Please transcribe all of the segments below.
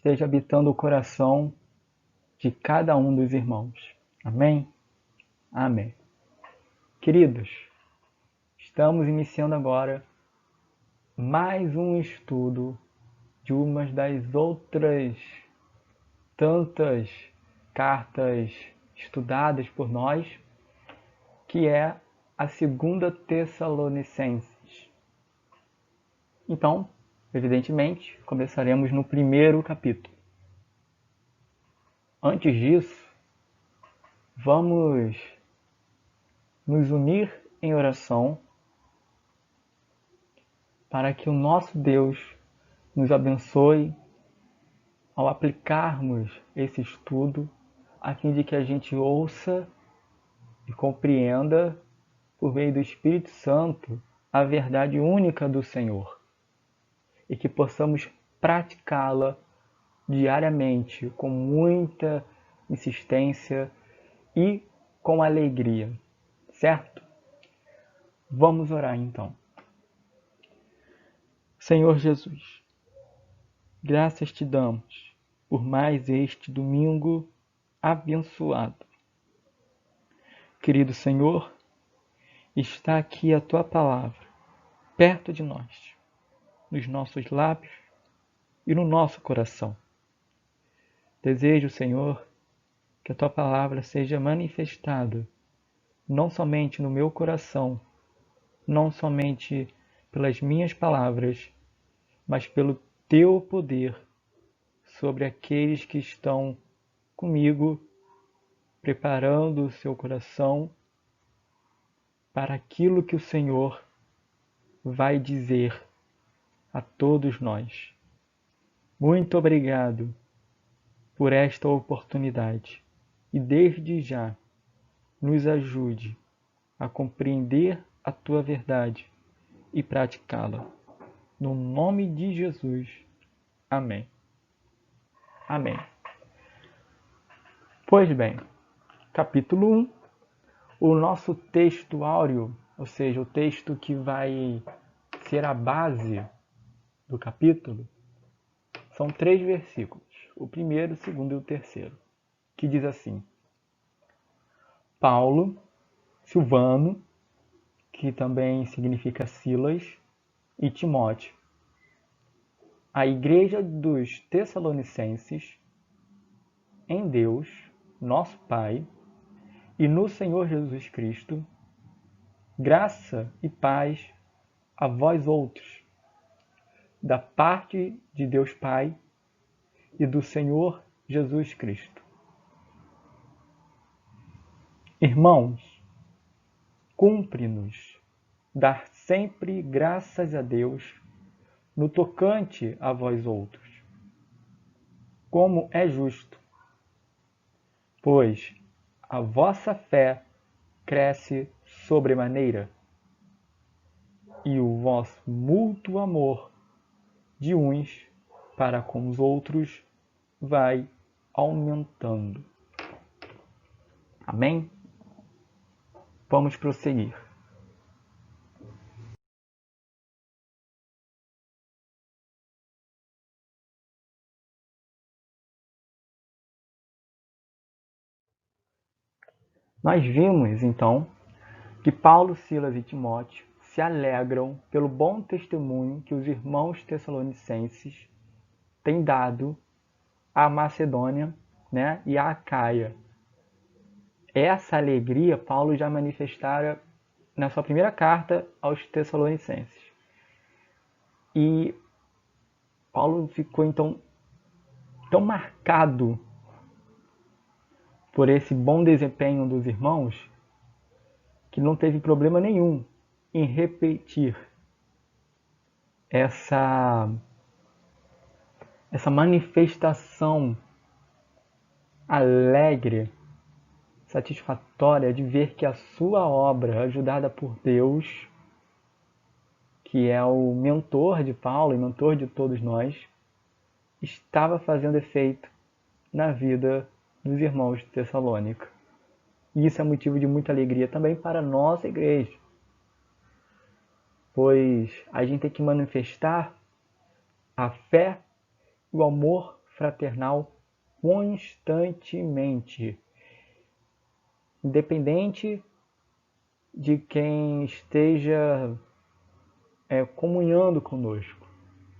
esteja habitando o coração de cada um dos irmãos. Amém? Amém. Queridos, estamos iniciando agora mais um estudo de umas das outras tantas cartas estudadas por nós, que é a segunda Tessalonicenses. Então, evidentemente, começaremos no primeiro capítulo. Antes disso, vamos nos unir em oração para que o nosso Deus nos abençoe ao aplicarmos esse estudo, a fim de que a gente ouça e compreenda, por meio do Espírito Santo, a verdade única do Senhor, e que possamos praticá-la diariamente com muita insistência e com alegria, certo? Vamos orar então. Senhor Jesus, graças te damos por mais este domingo abençoado. Querido Senhor, está aqui a tua palavra, perto de nós, nos nossos lábios e no nosso coração. Desejo, Senhor, que a tua palavra seja manifestada, não somente no meu coração, não somente pelas minhas palavras, mas pelo teu poder sobre aqueles que estão comigo, preparando o seu coração para aquilo que o Senhor vai dizer a todos nós. Muito obrigado por esta oportunidade e desde já nos ajude a compreender a tua verdade e praticá-la. No nome de Jesus. Amém. Amém. Pois bem, capítulo 1, o nosso texto áureo, ou seja, o texto que vai ser a base do capítulo, são 3 versículos, o primeiro, o segundo e o terceiro, que diz assim: Paulo, Silvano, que também significa Silas, e Timóteo, a igreja dos Tessalonicenses, em Deus, nosso Pai, e no Senhor Jesus Cristo, graça e paz a vós outros, da parte de Deus Pai e do Senhor Jesus Cristo. Irmãos, cumpre-nos dar sempre graças a Deus no tocante a vós outros, como é justo, pois a vossa fé cresce sobremaneira, e o vosso mútuo amor de uns para com os outros vai aumentando. Amém? Vamos prosseguir. Nós vimos, então, que Paulo, Silas e Timóteo se alegram pelo bom testemunho que os irmãos tessalonicenses têm dado à Macedônia, e à Acaia. Essa alegria Paulo já manifestara na sua primeira carta aos Tessalonicenses. E Paulo ficou então tão marcado por esse bom desempenho dos irmãos que não teve problema nenhum em repetir essa manifestação alegre, satisfatória de ver que a sua obra, ajudada por Deus, que é o mentor de Paulo e mentor de todos nós, estava fazendo efeito na vida dos irmãos de Tessalônica. E isso é motivo de muita alegria também para a nossa igreja, pois a gente tem que manifestar a fé e o amor fraternal constantemente, independente de quem esteja comunhando conosco.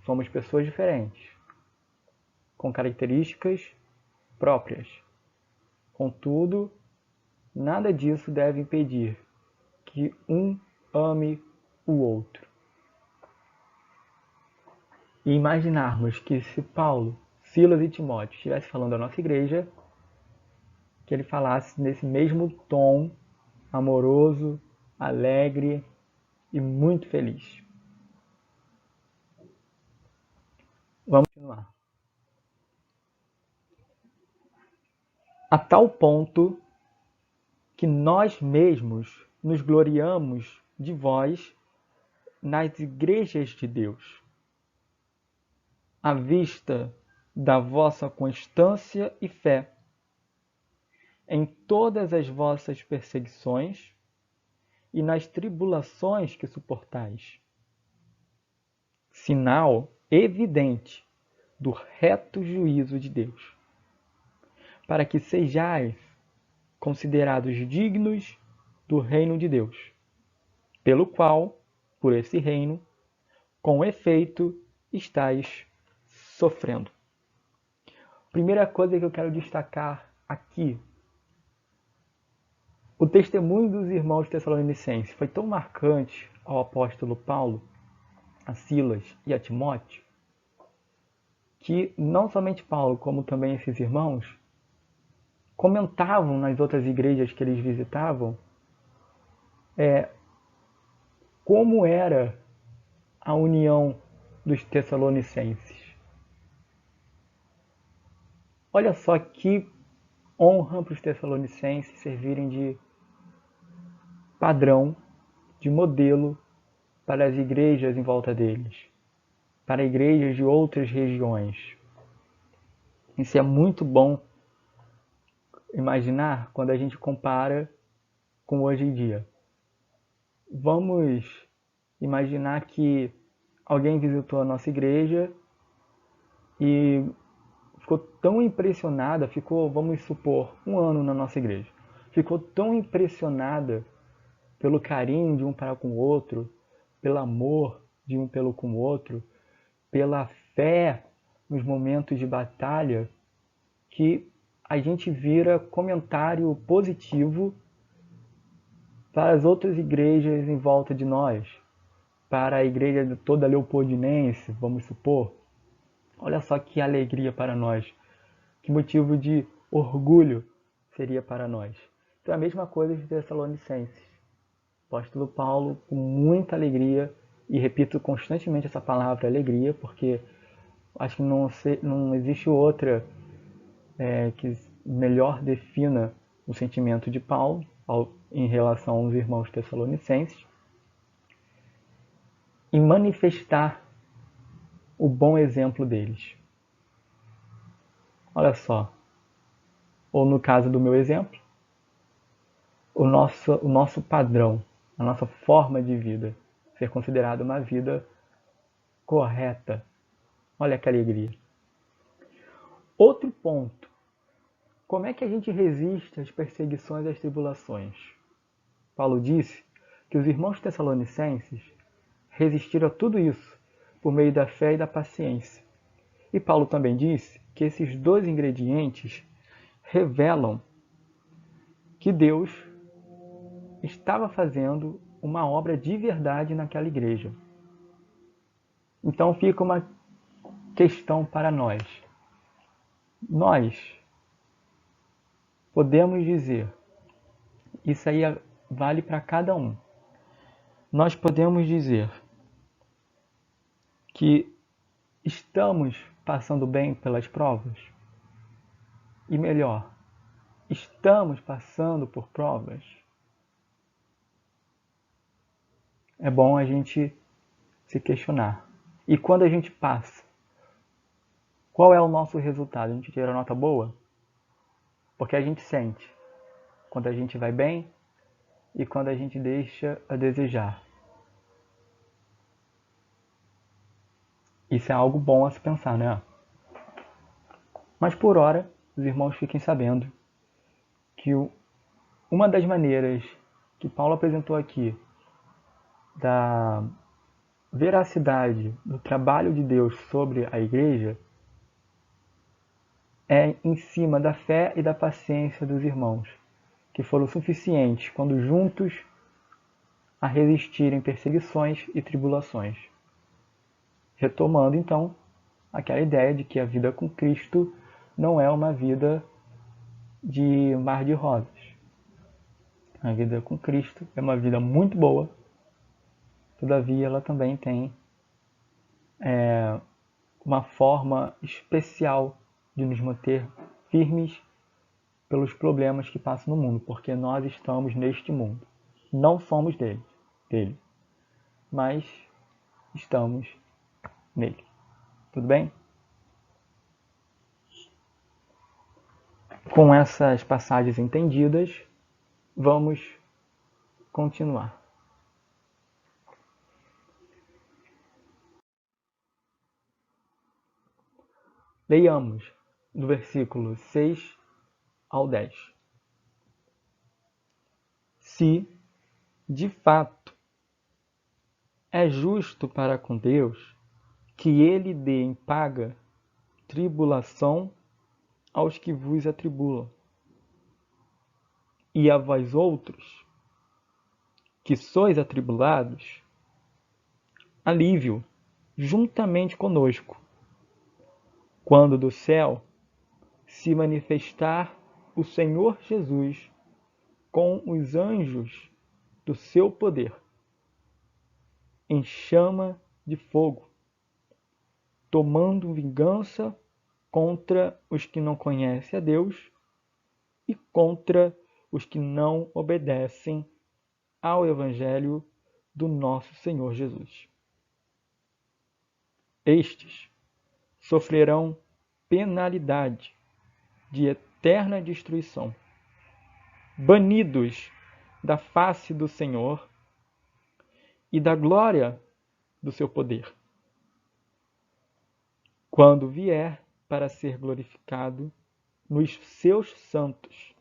Somos pessoas diferentes, com características próprias. Contudo, nada disso deve impedir que um ame o outro. E imaginarmos que se Paulo, Silas e Timóteo estivessem falando da nossa igreja, que ele falasse nesse mesmo tom amoroso, alegre e muito feliz. Vamos continuar. A tal ponto que nós mesmos nos gloriamos de vós nas igrejas de Deus, à vista da vossa constância e fé em todas as vossas perseguições e nas tribulações que suportais. Sinal evidente do reto juízo de Deus, para que sejais considerados dignos do reino de Deus, pelo qual, por esse reino, com efeito, estáis sofrendo. Primeira coisa que eu quero destacar aqui, o testemunho dos irmãos tessalonicenses foi tão marcante ao apóstolo Paulo, a Silas e a Timóteo, que não somente Paulo, como também esses irmãos, comentavam nas outras igrejas que eles visitavam como era a união dos tessalonicenses. Olha só que honra para os tessalonicenses servirem de padrão, de modelo para as igrejas em volta deles, para igrejas de outras regiões. Isso é muito bom imaginar quando a gente compara com hoje em dia. Vamos imaginar que alguém visitou a nossa igreja e ficou tão impressionada, vamos supor, um ano na nossa igreja. Ficou tão impressionada pelo carinho de um para com o outro, pelo amor de um pelo com o outro, pela fé nos momentos de batalha, que a gente vira comentário positivo para as outras igrejas em volta de nós, para a igreja de toda leopoldinense, vamos supor. Olha só que alegria para nós, que motivo de orgulho seria para nós. Então é a mesma coisa de Tessalonicenses. O apóstolo Paulo, com muita alegria, e repito constantemente essa palavra alegria, porque acho que não existe outra que melhor defina o sentimento de Paulo em relação aos irmãos tessalonicenses, e manifestar o bom exemplo deles. Olha só, ou no caso do meu exemplo, o nosso padrão, a nossa forma de vida, ser considerada uma vida correta. Olha que alegria. Outro ponto, como é que a gente resiste às perseguições e às tribulações? Paulo disse que os irmãos tessalonicenses resistiram a tudo isso por meio da fé e da paciência. E Paulo também disse que esses dois ingredientes revelam que Deus estava fazendo uma obra de verdade naquela igreja. Então fica uma questão para nós. Nós podemos dizer, isso aí vale para cada um. Nós podemos dizer que estamos passando bem pelas provas? E melhor, estamos passando por provas? É bom a gente se questionar. E quando a gente passa, qual é o nosso resultado? A gente tira a nota boa? Porque a gente sente quando a gente vai bem e quando a gente deixa a desejar. Isso é algo bom a se pensar, né? Mas por ora, os irmãos fiquem sabendo que uma das maneiras que Paulo apresentou aqui da veracidade do trabalho de Deus sobre a igreja é em cima da fé e da paciência dos irmãos, que foram suficientes quando juntos a resistirem perseguições e tribulações. Retomando então aquela ideia de que a vida com Cristo não é uma vida de mar de rosas. A vida com Cristo é uma vida muito boa, todavia ela também tem uma forma especial de nos manter firmes pelos problemas que passam no mundo, porque nós estamos neste mundo. Não somos dele, mas estamos nele. Tudo bem? Com essas passagens entendidas, vamos continuar. Leiamos do versículo 6 ao 10. Se, de fato, é justo para com Deus que ele dê em paga tribulação aos que vos atribulam, e a vós outros, que sois atribulados, alívio juntamente conosco, quando do céu se manifestar o Senhor Jesus com os anjos do seu poder, em chama de fogo, tomando vingança contra os que não conhecem a Deus e contra os que não obedecem ao Evangelho do nosso Senhor Jesus. Estes sofrerão penalidade de eterna destruição, banidos da face do Senhor e da glória do seu poder, quando vier para ser glorificado nos seus santos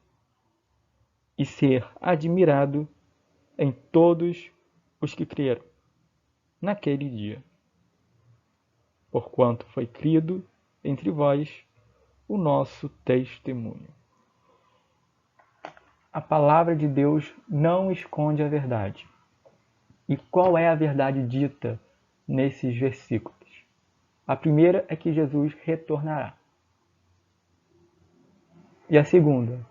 e ser admirado em todos os que creram naquele dia, porquanto foi crido entre vós o nosso testemunho. A palavra de Deus não esconde a verdade. E qual é a verdade dita nesses versículos? A primeira é que Jesus retornará. E a segunda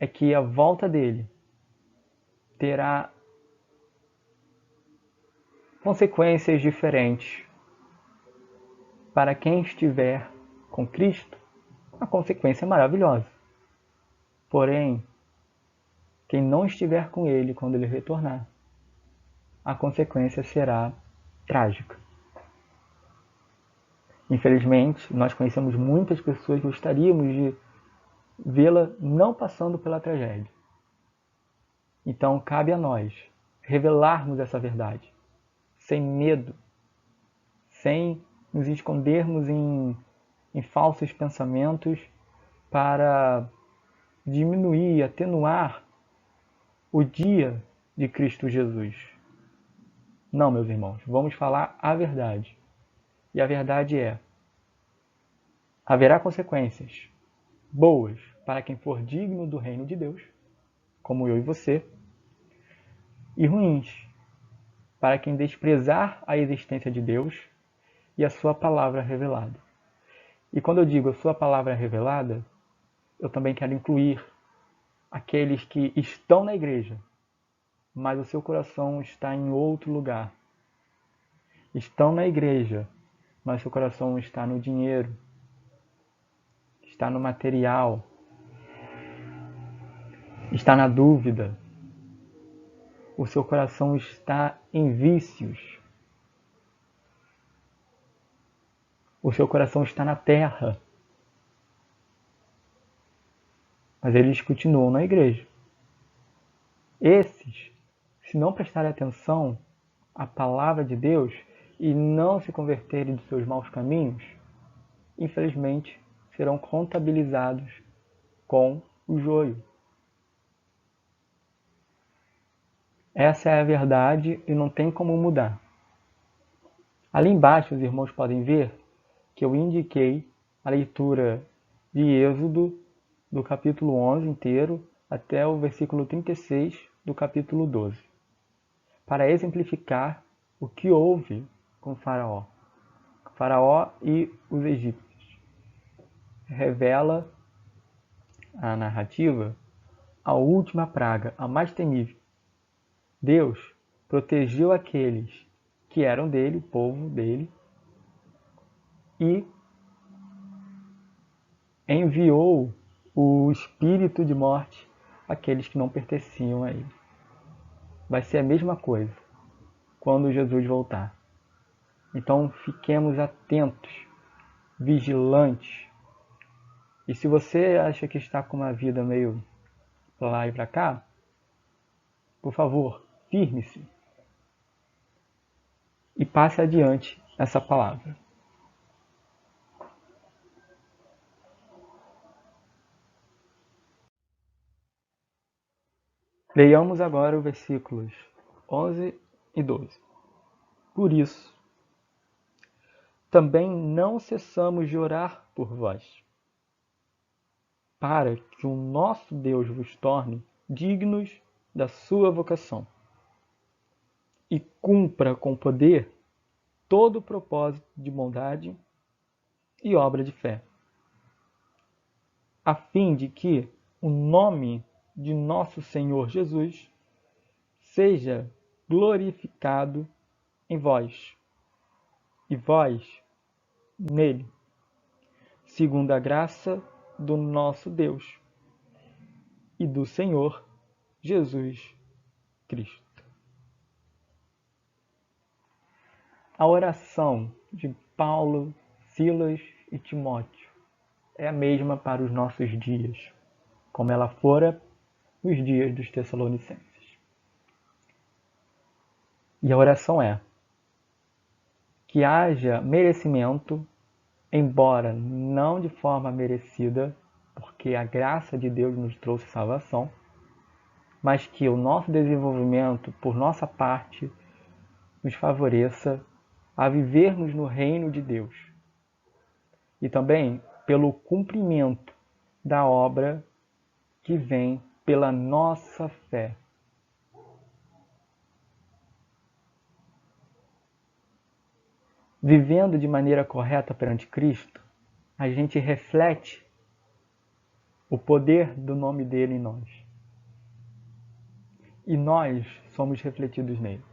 é que a volta dele terá consequências diferentes. Para quem estiver com Cristo, a consequência é maravilhosa. Porém, quem não estiver com ele quando ele retornar, a consequência será trágica. Infelizmente, nós conhecemos muitas pessoas que gostaríamos de vê-la não passando pela tragédia. Então, cabe a nós revelarmos essa verdade, sem medo, sem nos escondermos em falsos pensamentos para diminuir, atenuar o dia de Cristo Jesus. Não, meus irmãos, vamos falar a verdade. E a verdade é: haverá consequências boas para quem for digno do reino de Deus, como eu e você, e ruins para quem desprezar a existência de Deus e a sua palavra revelada. E quando eu digo a sua palavra revelada, eu também quero incluir aqueles que estão na igreja, mas o seu coração está em outro lugar. Estão na igreja, mas seu coração está no dinheiro, está no material, está na dúvida. O seu coração está em vícios. O seu coração está na terra. Mas eles continuam na igreja. Esses, se não prestarem atenção à palavra de Deus e não se converterem de seus maus caminhos, infelizmente serão contabilizados com o joio. Essa é a verdade e não tem como mudar. Ali embaixo, os irmãos podem ver que eu indiquei a leitura de Êxodo, do capítulo 11 inteiro, até o versículo 36 do capítulo 12, para exemplificar o que houve com Faraó. Faraó e os egípcios. Revela a narrativa a última praga, a mais temível. Deus protegeu aqueles que eram dele, o povo dele, e enviou o espírito de morte àqueles que não pertenciam a ele. Vai ser a mesma coisa quando Jesus voltar. Então fiquemos atentos, vigilantes. E se você acha que está com uma vida meio pra lá e pra cá, por favor, firme-se e passe adiante essa palavra. Leiamos agora os versículos 11 e 12. Por isso, também não cessamos de orar por vós, para que o nosso Deus vos torne dignos da sua vocação e cumpra com poder todo o propósito de bondade e obra de fé, a fim de que o nome de nosso Senhor Jesus seja glorificado em vós, e vós nele, segundo a graça do nosso Deus e do Senhor Jesus Cristo. A oração de Paulo, Silas e Timóteo é a mesma para os nossos dias, como ela fora nos dias dos Tessalonicenses. E a oração é que haja merecimento, embora não de forma merecida, porque a graça de Deus nos trouxe salvação, mas que o nosso desenvolvimento, por nossa parte, nos favoreça a vivermos no reino de Deus. E também pelo cumprimento da obra que vem pela nossa fé. Vivendo de maneira correta perante Cristo, a gente reflete o poder do nome dele em nós. E nós somos refletidos nele.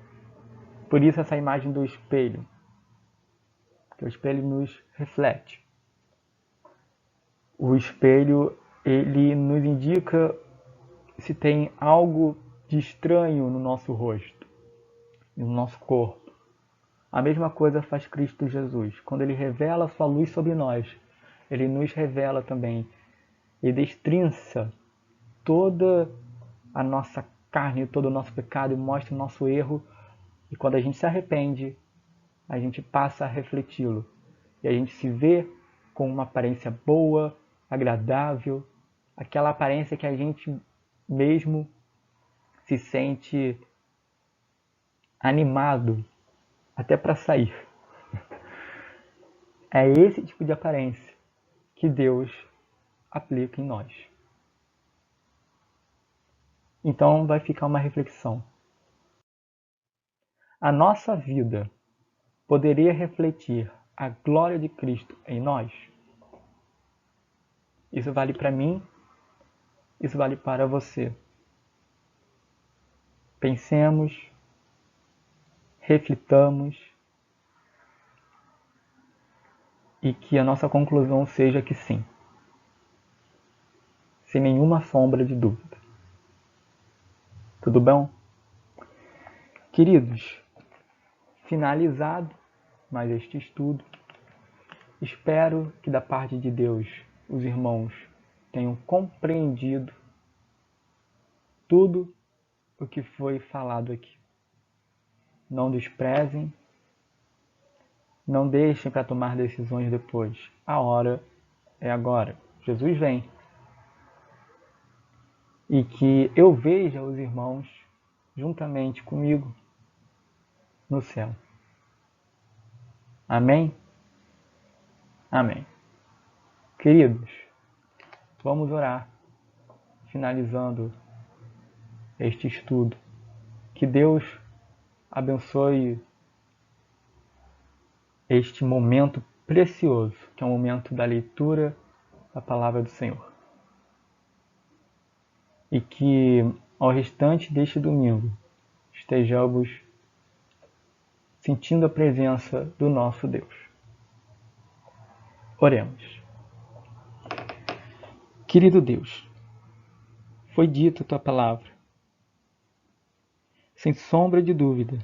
Por isso essa imagem do espelho, que o espelho nos reflete. O espelho, ele nos indica se tem algo de estranho no nosso rosto, no nosso corpo. A mesma coisa faz Cristo Jesus. Quando ele revela a sua luz sobre nós, ele nos revela também e destrinça toda a nossa carne, todo o nosso pecado e mostra o nosso erro. E quando a gente se arrepende, a gente passa a refleti-lo. E a gente se vê com uma aparência boa, agradável, aquela aparência que a gente mesmo se sente animado até para sair. É esse tipo de aparência que Deus aplica em nós. Então vai ficar uma reflexão. A nossa vida poderia refletir a glória de Cristo em nós? Isso vale para mim, isso vale para você. Pensemos, reflitamos e que a nossa conclusão seja que sim, sem nenhuma sombra de dúvida. Tudo bom? Queridos, finalizado mais este estudo, espero que da parte de Deus os irmãos tenham compreendido tudo o que foi falado aqui. Não desprezem, não deixem para tomar decisões depois. A hora é agora. Jesus vem. E que eu veja os irmãos juntamente comigo no céu. Amém? Amém. Queridos, vamos orar, finalizando este estudo. Que Deus abençoe este momento precioso, que é o momento da leitura da palavra do Senhor. E que ao restante deste domingo estejamos sentindo a presença do nosso Deus. Oremos. Querido Deus, foi dita a tua palavra. Sem sombra de dúvida,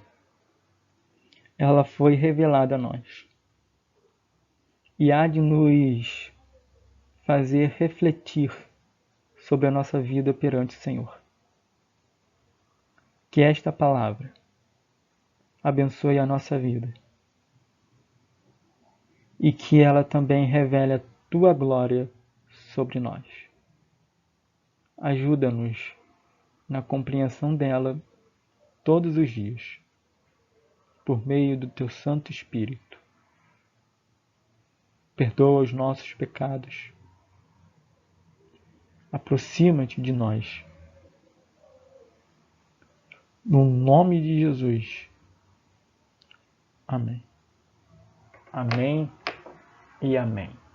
ela foi revelada a nós. E há de nos fazer refletir sobre a nossa vida perante o Senhor. Que esta palavra abençoe a nossa vida e que ela também revele a tua glória sobre nós. Ajuda-nos na compreensão dela todos os dias, por meio do teu Santo Espírito. Perdoa os nossos pecados. Aproxima-te de nós. No nome de Jesus. Amém. Amém e amém.